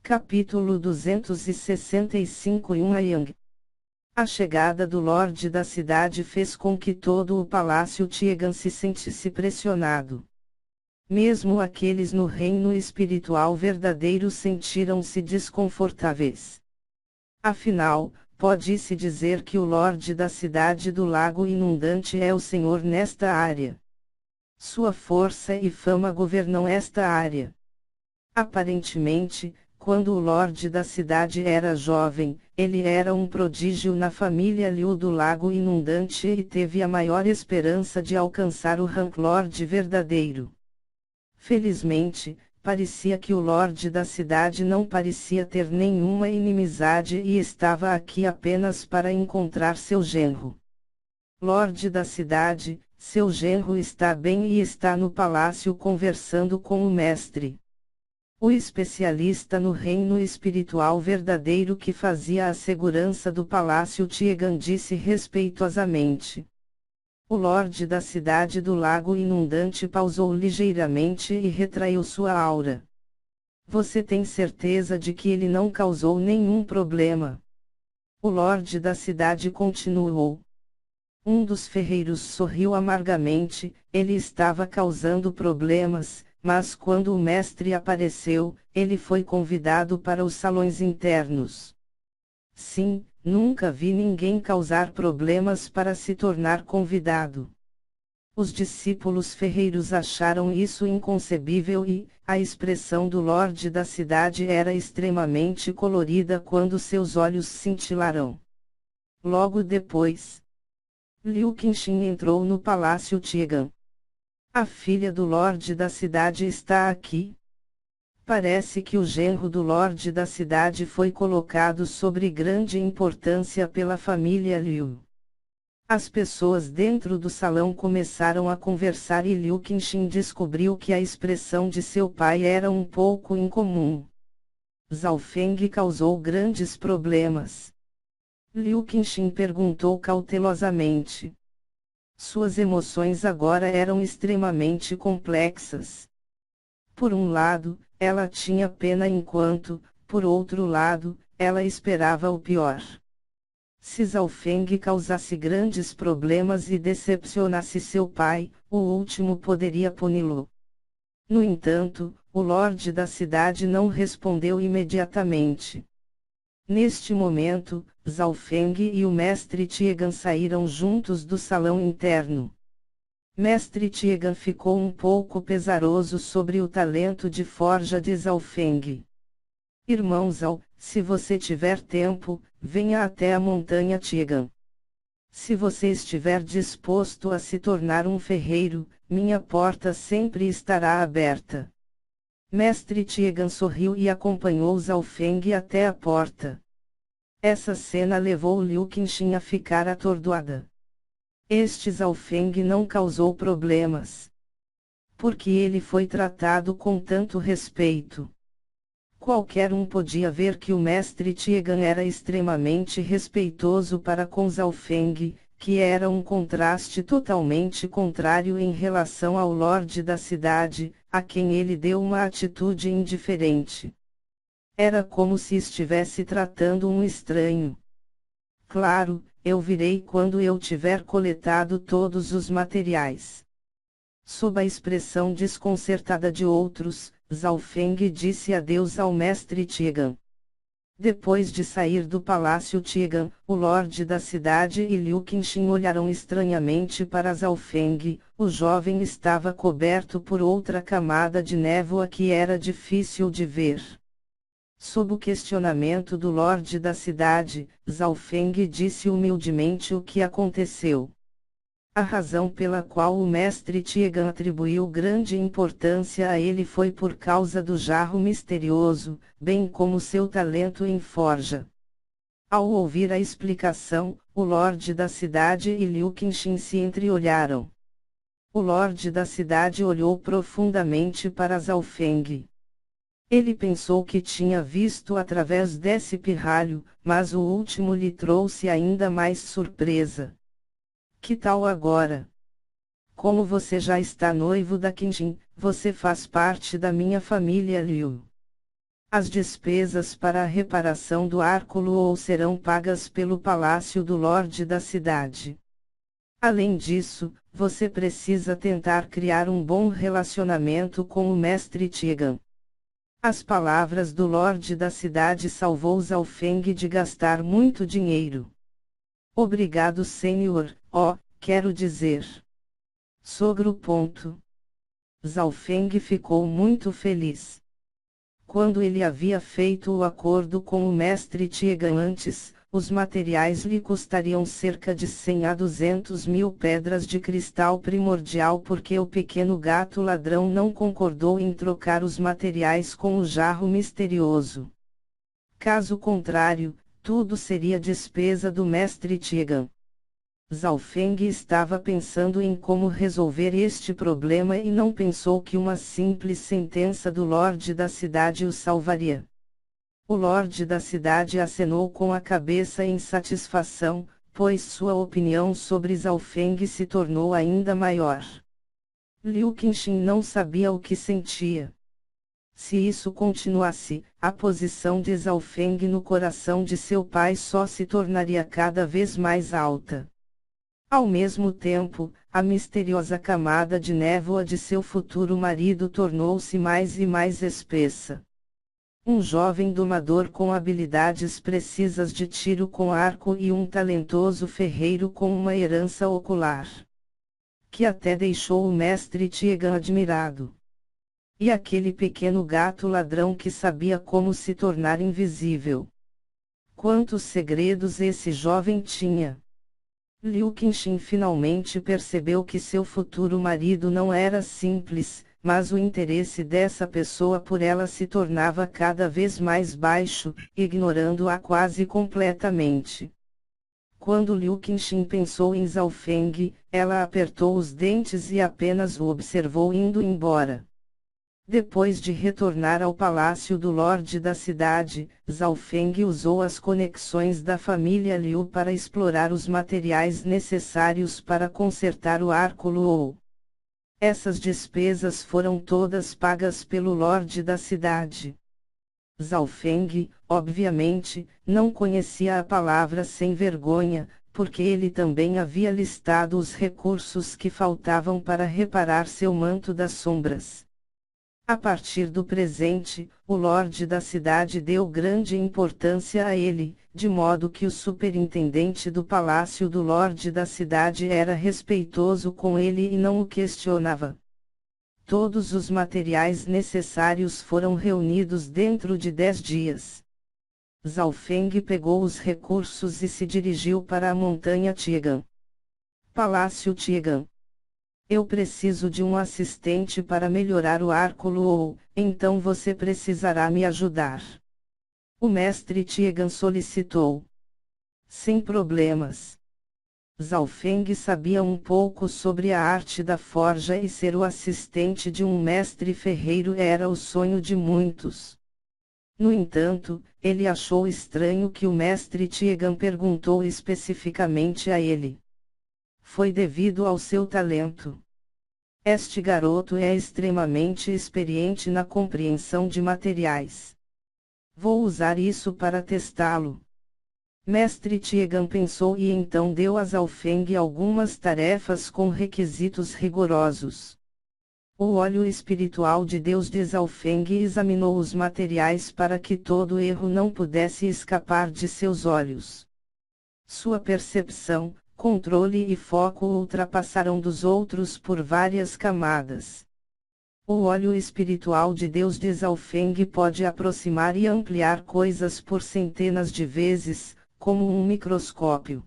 Capítulo 265 Yang. A chegada do Lorde da cidade fez com que todo o palácio Tiegan se sentisse pressionado. Mesmo aqueles no reino espiritual verdadeiro sentiram-se desconfortáveis. Afinal, pode-se dizer que o Lorde da cidade do Lago Inundante é o Senhor nesta área. Sua força e fama governam esta área. Aparentemente, quando o Lorde da cidade era jovem, ele era um prodígio na família Liu do Lago Inundante e teve a maior esperança de alcançar o rank Lorde verdadeiro. Felizmente, parecia que o Lorde da cidade não parecia ter nenhuma inimizade e estava aqui apenas para encontrar seu genro. Lorde da cidade, seu genro está bem e está no palácio conversando com o mestre. O especialista no reino espiritual verdadeiro que fazia a segurança do palácio Tiegan disse respeitosamente. O Lorde da cidade do Lago Inundante pausou ligeiramente e retraiu sua aura. Você tem certeza de que ele não causou nenhum problema? O Lorde da cidade continuou. Um dos ferreiros sorriu amargamente, ele estava causando problemas. Mas quando o mestre apareceu, ele foi convidado para os salões internos. Sim, nunca vi ninguém causar problemas para se tornar convidado. Os discípulos ferreiros acharam isso inconcebível e, a expressão do Lorde da cidade era extremamente colorida quando seus olhos cintilaram. Logo depois, Liu Qinxin entrou no palácio Tiegan. A filha do Lorde da cidade está aqui. Parece que o genro do Lorde da cidade foi colocado sobre grande importância pela família Liu. As pessoas dentro do salão começaram a conversar e Liu Qinxin descobriu que a expressão de seu pai era um pouco incomum. Zhao Feng causou grandes problemas. Liu Qinxin perguntou cautelosamente. Suas emoções agora eram extremamente complexas. Por um lado, ela tinha pena enquanto, por outro lado, ela esperava o pior. Se Zhao Feng causasse grandes problemas e decepcionasse seu pai, o último poderia puni-lo. No entanto, o Lorde da cidade não respondeu imediatamente. Neste momento, Zhao Feng e o Mestre Tiegan saíram juntos do salão interno. Mestre Tiegan ficou um pouco pesaroso sobre o talento de forja de Zhao Feng. Irmão Zhao, se você tiver tempo, venha até a montanha Tiegan. Se você estiver disposto a se tornar um ferreiro, minha porta sempre estará aberta. Mestre Tiegan sorriu e acompanhou Zhao Feng até a porta. Essa cena levou Liu Qinxin a ficar atordoada. Este Zhao Feng não causou problemas. Porque ele foi tratado com tanto respeito. Qualquer um podia ver que o mestre Tiegan era extremamente respeitoso para com Zhao Feng, que era um contraste totalmente contrário em relação ao Lorde da cidade, a quem ele deu uma atitude indiferente. Era como se estivesse tratando um estranho. Claro, eu virei quando eu tiver coletado todos os materiais. Sob a expressão desconcertada de outros, Zhao Feng disse adeus ao mestre Tiegan. Depois de sair do palácio Tiegan, o Lorde da cidade e Liu Qinxin olharam estranhamente para Zhao Feng. O jovem estava coberto por outra camada de névoa que era difícil de ver. Sob o questionamento do Lorde da cidade, Zhao Feng disse humildemente o que aconteceu. A razão pela qual o mestre Tiegan atribuiu grande importância a ele foi por causa do jarro misterioso, bem como seu talento em forja. Ao ouvir a explicação, o Lorde da cidade e Liu Qinxin se entreolharam. O Lorde da cidade olhou profundamente para Zhao Feng. Ele pensou que tinha visto através desse pirralho, mas o último lhe trouxe ainda mais surpresa. Que tal agora? Como você já está noivo da Qinxin, você faz parte da minha família Liu. As despesas para a reparação do arco Luou serão pagas pelo palácio do Lorde da cidade. Além disso, você precisa tentar criar um bom relacionamento com o mestre Tiegan. As palavras do Lorde da cidade salvou Zhao Feng de gastar muito dinheiro. Obrigado, senhor, quero dizer. Sogro. Zhao Feng ficou muito feliz. Quando ele havia feito o acordo com o mestre Tiegan antes, os materiais lhe custariam cerca de 100 a 200 mil pedras de cristal primordial porque o pequeno gato ladrão não concordou em trocar os materiais com o jarro misterioso. Caso contrário, tudo seria despesa do mestre Tiegan. Zhao Feng estava pensando em como resolver este problema e não pensou que uma simples sentença do Lorde da cidade o salvaria. O Lorde da cidade acenou com a cabeça em satisfação, pois sua opinião sobre Zhao Feng se tornou ainda maior. Liu Qinxin não sabia o que sentia. Se isso continuasse, a posição de Zhao Feng no coração de seu pai só se tornaria cada vez mais alta. Ao mesmo tempo, a misteriosa camada de névoa de seu futuro marido tornou-se mais e mais espessa. Um jovem domador com habilidades precisas de tiro com arco e um talentoso ferreiro com uma herança ocular. Que até deixou o mestre Tiegan admirado. E aquele pequeno gato ladrão que sabia como se tornar invisível. Quantos segredos esse jovem tinha! Liu Qinxin finalmente percebeu que seu futuro marido não era simples, mas o interesse dessa pessoa por ela se tornava cada vez mais baixo, ignorando-a quase completamente. Quando Liu Qinxin pensou em Zhao Feng, ela apertou os dentes e apenas o observou indo embora. Depois de retornar ao palácio do Lorde da cidade, Zhao Feng usou as conexões da família Liu para explorar os materiais necessários para consertar o arco Luou. Essas despesas foram todas pagas pelo Lorde da cidade. Zhao Feng, obviamente, não conhecia a palavra sem vergonha, porque ele também havia listado os recursos que faltavam para reparar seu manto das sombras. A partir do presente, o Lorde da cidade deu grande importância a ele, de modo que o superintendente do palácio do Lorde da cidade era respeitoso com ele e não o questionava. Todos os materiais necessários foram reunidos dentro de 10 dias. Zhao Feng pegou os recursos e se dirigiu para a montanha Tiegan. Palácio Tiegan. Eu preciso de um assistente para melhorar o arco Luou, então você precisará me ajudar. O mestre Tiegan solicitou. Sem problemas. Zhao Feng sabia um pouco sobre a arte da forja e ser o assistente de um mestre ferreiro era o sonho de muitos. No entanto, ele achou estranho que o mestre Tiegan perguntou especificamente a ele. Foi devido ao seu talento. Este garoto é extremamente experiente na compreensão de materiais. Vou usar isso para testá-lo. Mestre Tiegan pensou e então deu a Zhao Feng algumas tarefas com requisitos rigorosos. O óleo espiritual de Deus de Zhao Feng examinou os materiais para que todo erro não pudesse escapar de seus olhos. Sua percepção, controle e foco ultrapassaram dos outros por várias camadas. O óleo espiritual de Deus de Zhao Feng pode aproximar e ampliar coisas por centenas de vezes, como um microscópio.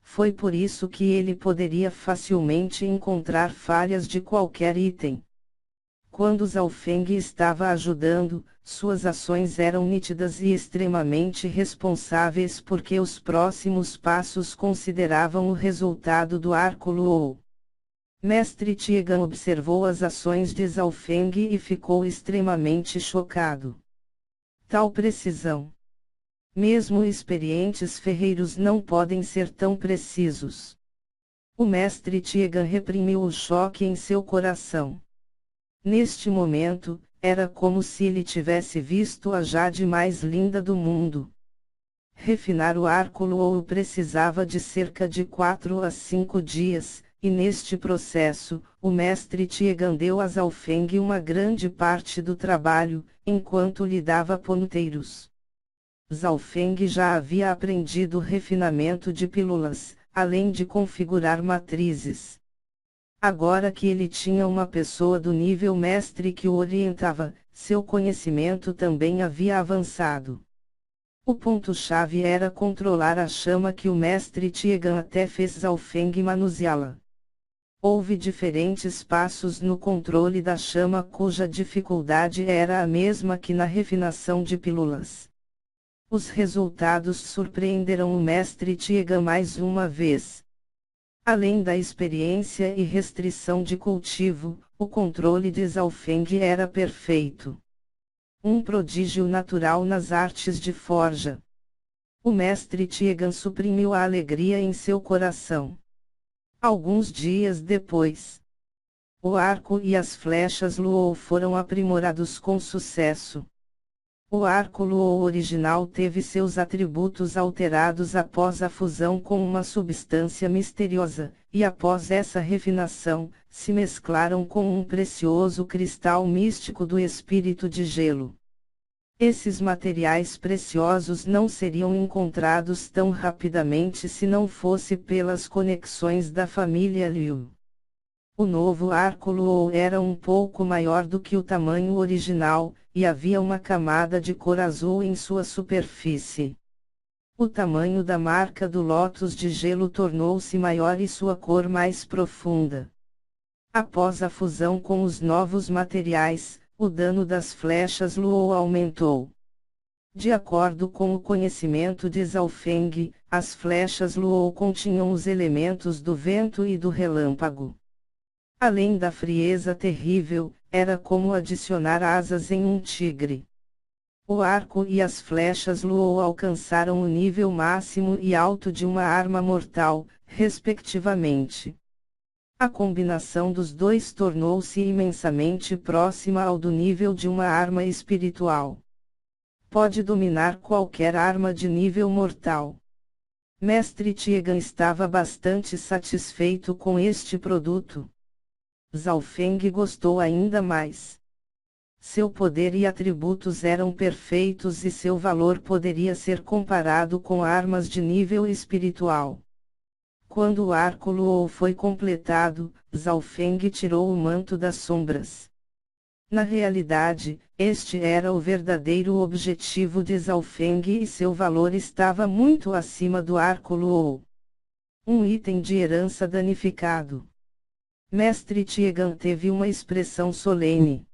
Foi por isso que ele poderia facilmente encontrar falhas de qualquer item. Quando Zhao Feng estava ajudando, suas ações eram nítidas e extremamente responsáveis porque os próximos passos consideravam o resultado do arco Luou. Mestre Tiegan observou as ações de Zhao Feng e ficou extremamente chocado. Tal precisão! Mesmo experientes ferreiros não podem ser tão precisos. O mestre Tiegan reprimiu o choque em seu coração. Neste momento, Era como se ele tivesse visto a jade mais linda do mundo. Refinar o arco Luo precisava de cerca de 4 a 5 dias, e neste processo, o mestre Tiegan deu a Zhao Feng uma grande parte do trabalho, enquanto lhe dava ponteiros. Zhao Feng já havia aprendido o refinamento de pílulas, além de configurar matrizes. Agora que ele tinha uma pessoa do nível mestre que o orientava, seu conhecimento também havia avançado. O ponto-chave era controlar a chama que o mestre Tiegan até fez Zhao Feng manuseá-la. Houve diferentes passos no controle da chama cuja dificuldade era a mesma que na refinação de pílulas. Os resultados surpreenderam o mestre Tiegan mais uma vez. Além da experiência e restrição de cultivo, o controle de Zhao Feng era perfeito. Um prodígio natural nas artes de forja. O mestre Tiegan suprimiu a alegria em seu coração. Alguns dias depois, o arco e as flechas Luo foram aprimorados com sucesso. O arco Luo original teve seus atributos alterados após a fusão com uma substância misteriosa, e após essa refinação, se mesclaram com um precioso cristal místico do espírito de gelo. Esses materiais preciosos não seriam encontrados tão rapidamente se não fosse pelas conexões da família Liu. O novo arco Luo era um pouco maior do que o tamanho original, e havia uma camada de cor azul em sua superfície. O tamanho da marca do lótus de gelo tornou-se maior e sua cor mais profunda. Após a fusão com os novos materiais, o dano das flechas Luo aumentou. De acordo com o conhecimento de Zhao Feng, as flechas Luo continham os elementos do vento e do relâmpago. Além da frieza terrível, era como adicionar asas em um tigre. O arco e as flechas Luo alcançaram o nível máximo e alto de uma arma mortal, respectivamente. A combinação dos dois tornou-se imensamente próxima ao do nível de uma arma espiritual. Pode dominar qualquer arma de nível mortal. Mestre Tiegan estava bastante satisfeito com este produto. Zhao Feng gostou ainda mais. Seu poder e atributos eram perfeitos e seu valor poderia ser comparado com armas de nível espiritual. Quando o arco Luo foi completado, Zhao Feng tirou o manto das sombras. Na realidade, este era o verdadeiro objetivo de Zhao Feng e seu valor estava muito acima do arco Luo. Um item de herança danificado. Mestre Tiegan teve uma expressão solene.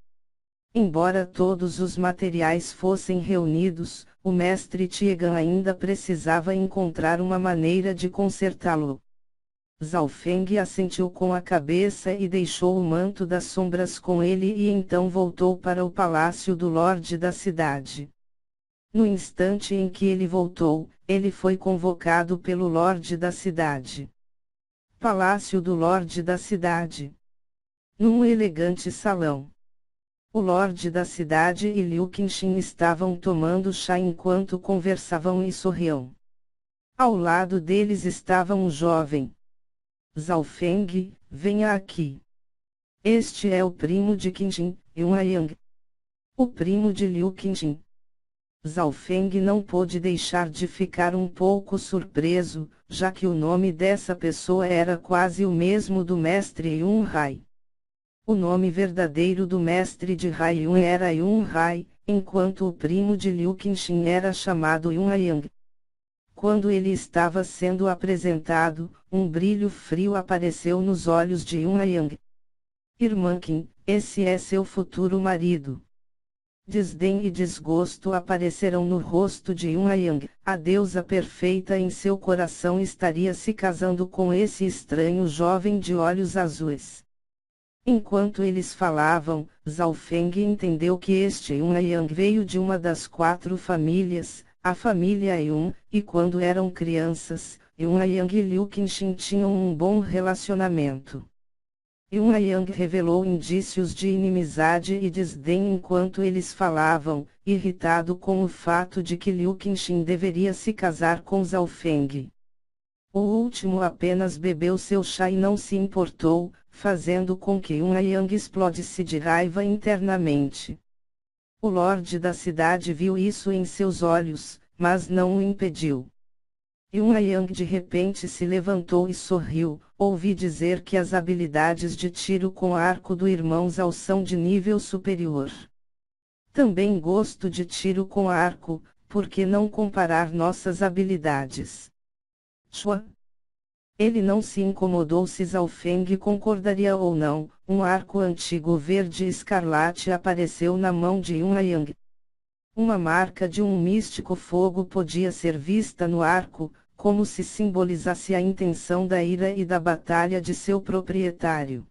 Embora todos os materiais fossem reunidos, o mestre Tiegan ainda precisava encontrar uma maneira de consertá-lo. Zhao Feng assentiu com a cabeça e deixou o manto das sombras com ele e então voltou para o palácio do Lorde da cidade. No instante em que ele voltou, ele foi convocado pelo Lorde da cidade. Palácio do Lorde da cidade. Num elegante salão. O Lorde da cidade e Liu Qinxin estavam tomando chá enquanto conversavam e sorriam. Ao lado deles estava um jovem. Zhao Feng, venha aqui. Este é o primo de Qinxin, Yuanyang. O primo de Liu Qinxin. Zhao Feng não pôde deixar de ficar um pouco surpreso, já que o nome dessa pessoa era quase o mesmo do mestre Yun Hai. O nome verdadeiro do mestre de Hai Yun era Yun Hai, enquanto o primo de Liu Qinxin era chamado Yuanyang. Quando ele estava sendo apresentado, um brilho frio apareceu nos olhos de Yuanyang. Irmã Qin, esse é seu futuro marido. Desdém e desgosto apareceram no rosto de Yuanyang. A deusa perfeita em seu coração estaria se casando com esse estranho jovem de olhos azuis. Enquanto eles falavam, Zhao Feng entendeu que este Yuanyang veio de uma das 4 famílias, a família Yun, e quando eram crianças, Yuanyang e Liu Qinxin tinham um bom relacionamento. Yun Yang revelou indícios de inimizade e desdém enquanto eles falavam, irritado com o fato de que Liu Qinxin deveria se casar com Zhao Feng. O último apenas bebeu seu chá e não se importou, fazendo com que Yun Yang explodisse de raiva internamente. O lorde da cidade viu isso em seus olhos, mas não o impediu. Yun Yang de repente se levantou e sorriu. Ouvi dizer que as habilidades de tiro com arco do irmão Zhao são de nível superior. Também gosto de tiro com arco, por que não comparar nossas habilidades? Chua. Ele não se incomodou se Zhao Feng concordaria ou não. Um arco antigo verde escarlate apareceu na mão de Yun Yang. Uma marca de um místico fogo podia ser vista no arco, como se simbolizasse a intenção da ira e da batalha de seu proprietário.